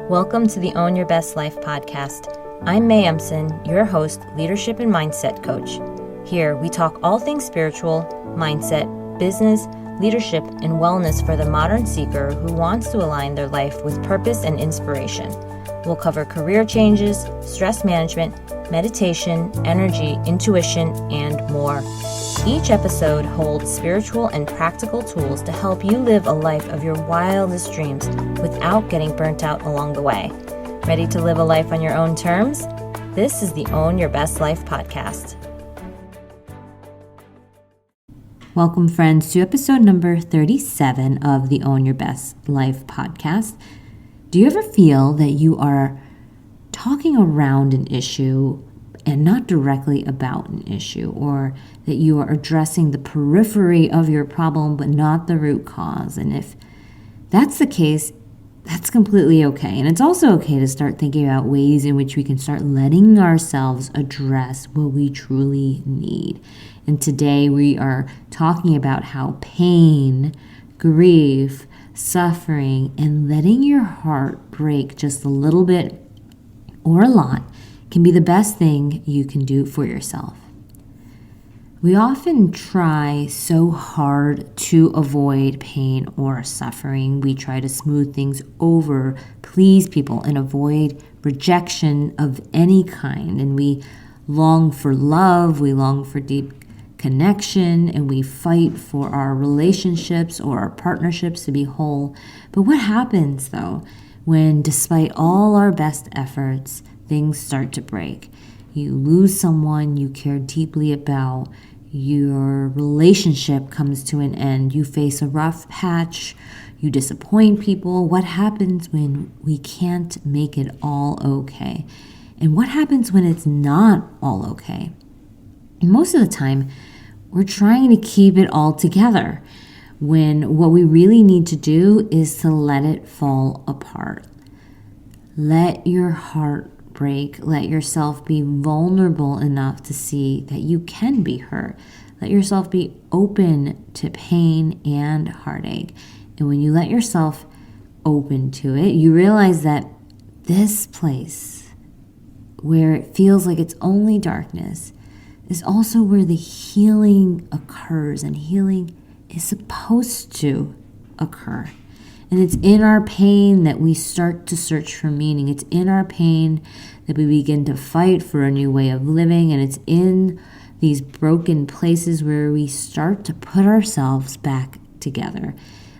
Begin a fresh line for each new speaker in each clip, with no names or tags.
Welcome to the Own Your Best Life podcast. I'm May Emson, your host, leadership and mindset coach. Here, we talk all things spiritual, mindset, business, leadership, and wellness for the modern seeker who wants to align their life with purpose and inspiration. We'll cover career changes, stress management, meditation, energy, intuition, and more. Each episode holds spiritual and practical tools to help you live a life of your wildest dreams without getting burnt out along the way. Ready to live a life on your own terms? This is the Own Your Best Life podcast. Welcome, friends, to episode number 37 of the Own Your Best Life podcast. Do you ever feel that you are talking around an issue and not directly about an issue, or that you are addressing the periphery of your problem but not the root cause? And if that's the case, that's completely okay. And it's also okay to start thinking about ways in which we can start letting ourselves address what we truly need. And today we are talking about how pain, grief, suffering, and letting your heart break just a little bit or a lot can be the best thing you can do for yourself. We often try so hard to avoid pain or suffering. We try to smooth things over, please people, and avoid rejection of any kind. And we long for love, we long for deep connection, and we fight for our relationships or our partnerships to be whole. But what happens, though, when despite all our best efforts, things start to break? You lose someone you care deeply about. Your relationship comes to an end. You face a rough patch. You disappoint people. What happens when we can't make it all okay? And what happens when it's not all okay? And most of the time, we're trying to keep it all together, when what we really need to do is to let it fall apart. Let your heart break. Let yourself be vulnerable enough to see that you can be hurt. Let yourself be open to pain and heartache. And when you let yourself open to it, you realize that this place where it feels like it's only darkness is also where the healing occurs, and healing is supposed to occur. And it's in our pain that we start to search for meaning. It's in our pain that we begin to fight for a new way of living. And it's in these broken places where we start to put ourselves back together.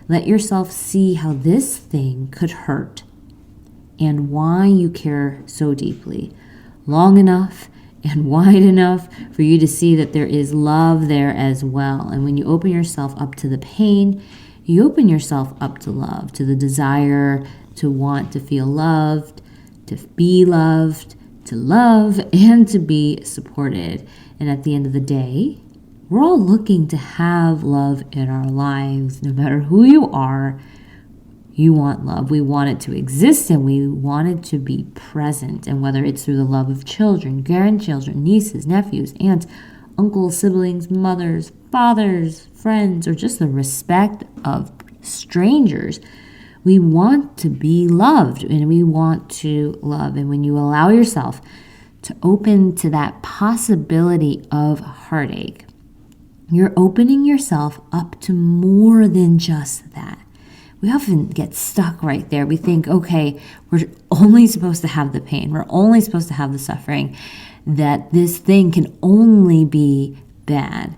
Let yourself see how this thing could hurt and why you care so deeply, long enough and wide enough for you to see that there is love there as well. And when you open yourself up to the pain, you open yourself up to love, to the desire to want to feel loved, to be loved, to love, and to be supported. And at the end of the day, we're all looking to have love in our lives. No matter who you are, you want love. We want it to exist, and we want it to be present. And whether it's through the love of children, grandchildren, nieces, nephews, aunts, uncles, siblings, mothers, fathers, friends, or just the respect of strangers, we want to be loved, and we want to love. And when you allow yourself to open to that possibility of heartache, you're opening yourself up to more than just that. We often get stuck right there. We think, okay, we're only supposed to have the pain. We're only supposed to have the suffering, that this thing can only be bad.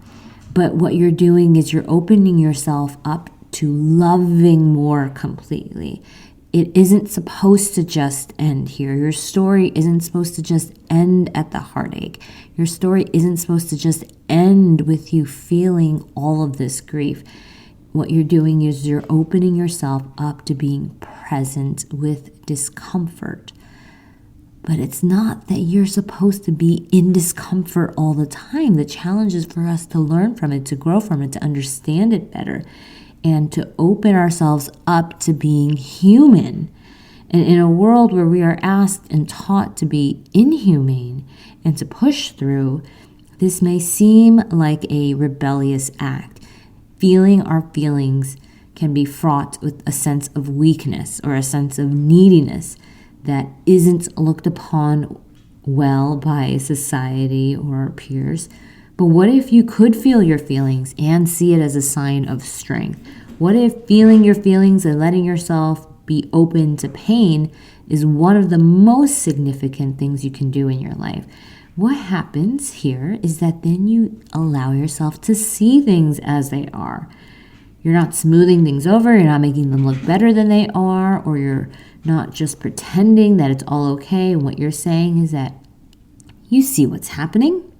But what you're doing is you're opening yourself up to loving more completely. It isn't supposed to just end here. Your story isn't supposed to just end at the heartache. Your story isn't supposed to just end with you feeling all of this grief. What you're doing is you're opening yourself up to being present with discomfort. But it's not that you're supposed to be in discomfort all the time. The challenge is for us to learn from it, to grow from it, to understand it better, and to open ourselves up to being human. And in a world where we are asked and taught to be inhumane and to push through, this may seem like a rebellious act. Feeling our feelings can be fraught with a sense of weakness or a sense of neediness. that isn't looked upon well by society or peers? But what if you could feel your feelings and see it as a sign of strength? What if feeling your feelings and letting yourself be open to pain is one of the most significant things you can do in your life? What happens here is that then you allow yourself to see things as they are. You're not smoothing things over, you're not making them look better than they are, or you're not just pretending that it's all okay. And what you're saying is that you see what's happening,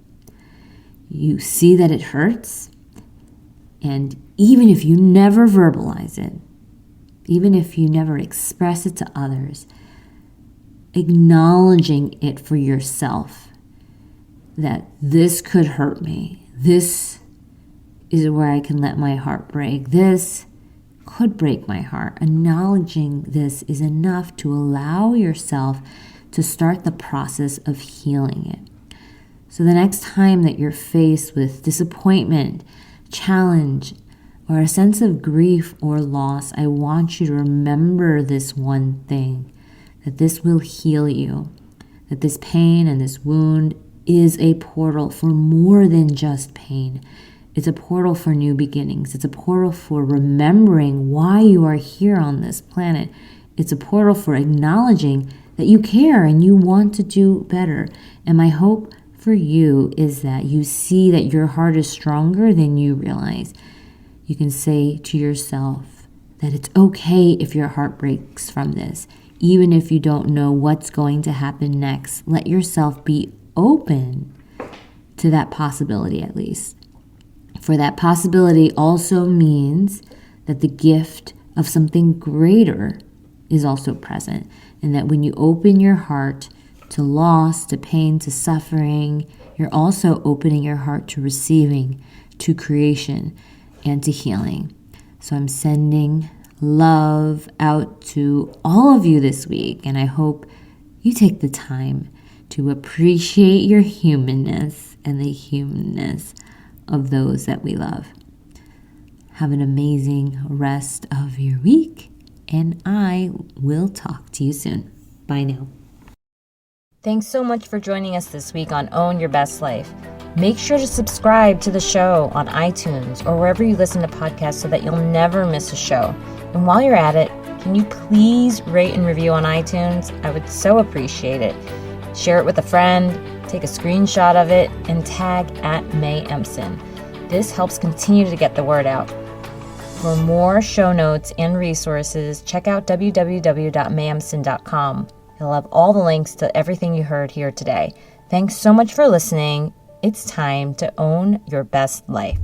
you see that it hurts, and even if you never verbalize it, even if you never express it to others, acknowledging it for yourself, that this could hurt me, this is where I can let my heart break, this could break my heart. Acknowledging this is enough to allow yourself to start the process of healing it. So the next time that you're faced with disappointment, challenge, or a sense of grief or loss, I want you to remember this one thing, that this will heal you, that this pain and this wound is a portal for more than just pain. It's a portal for new beginnings. It's a portal for remembering why you are here on this planet. It's a portal for acknowledging that you care and you want to do better. And my hope for you is that you see that your heart is stronger than you realize. You can say to yourself that it's okay if your heart breaks from this. Even if you don't know what's going to happen next, let yourself be open to that possibility at least. For that possibility also means that the gift of something greater is also present. And that when you open your heart to loss, to pain, to suffering, you're also opening your heart to receiving, to creation, and to healing. So I'm sending love out to all of you this week. And I hope you take the time to appreciate your humanness and the humanness of those that we love. Have an amazing rest of your week, and I will talk to you soon. Bye now. Thanks so much for joining us this week on Own Your Best Life. Make sure to subscribe to the show on iTunes or wherever you listen to podcasts so that you'll never miss a show. And while you're at it, can you please rate and review on iTunes? I would so appreciate it. Share it with a friend, take a screenshot of it, and tag @MayEmson. This helps continue to get the word out. For more show notes and resources, check out www.mayemson.com. It'll have all the links to everything you heard here today. Thanks so much for listening. It's time to own your best life.